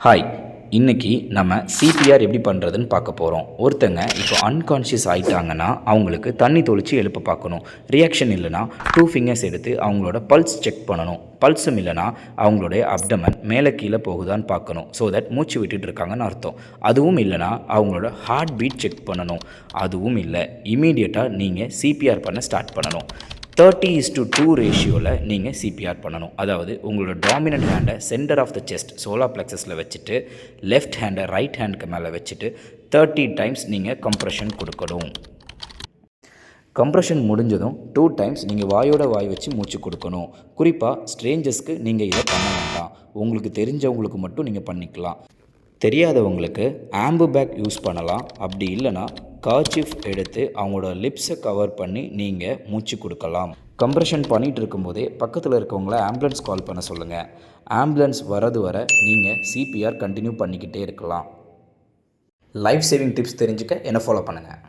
Hi, இன்னைக்கு நம்ம CPR எப்படி பண்ணுறதுன்னு பார்க்க போகிறோம். ஒருத்தங்க இப்போ அன்கான்ஷியஸ் ஆகிட்டாங்கன்னா அவங்களுக்கு தண்ணி தொளிச்சு எழுப்ப பார்க்கணும். ரியாக்ஷன் இல்லைனா 2 ஃபிங்கர்ஸ் எடுத்து அவங்களோட பல்ஸ் செக் பண்ணணும். பல்ஸும் இல்லைனா அவங்களுடைய அப்டமன் மேலே கீழே போகுதான்னு பார்க்கணும். ஸோ தட் மூச்சு விட்டுட்டு இருக்காங்கன்னு அர்த்தம். அதுவும் இல்லைனா அவங்களோட ஹார்ட் பீட் செக் பண்ணணும். அதுவும் இல்லை, இமீடியட்டாக நீங்கள் சிபிஆர் பண்ண ஸ்டார்ட் பண்ணணும். 30:2 ரேஷியோவில் நீங்கள் சிபிஆர் பண்ணணும். அதாவது உங்களோட டாமினன்ட் ஹேண்டை centre of the chest solar பிளெக்ஸஸில் வச்சுட்டு லெஃப்ட் ஹேண்டை ரைட் ஹேண்டுக்கு மேலே வச்சுட்டு 30 டைம்ஸ் நீங்கள் கம்ப்ரெஷன் கொடுக்கணும். கம்ப்ரெஷன் முடிஞ்சதும் 2 டைம்ஸ் நீங்கள் வாயோட வாய் வச்சு மூச்சு கொடுக்கணும். குறிப்பாக ஸ்ட்ரேஞ்சர்ஸ்க்கு நீங்கள் இதை பண்ண வேண்டாம். உங்களுக்கு தெரிஞ்சவங்களுக்கு மட்டும் நீங்கள் பண்ணிக்கலாம். தெரியாதவங்களுக்கு ஆம்பு பேக் யூஸ் பண்ணலாம். அப்படி இல்லைனா கர்ச்சீஃப் எடுத்து அவங்களோட லிப்ஸை கவர் பண்ணி நீங்கள் மூச்சு கொடுக்கலாம். கம்ப்ரெஷன் பண்ணிகிட்டு இருக்கும்போதே பக்கத்தில் இருக்கவங்கள ஆம்புலன்ஸ் கால் பண்ண சொல்லுங்கள். ஆம்புலன்ஸ் வரது வரை நீங்கள் சிபிஆர் கண்டினியூ பண்ணிக்கிட்டே இருக்கலாம். லைஃப் சேவிங் டிப்ஸ் தெரிஞ்சுக்க என்னை ஃபாலோ பண்ணுங்கள்.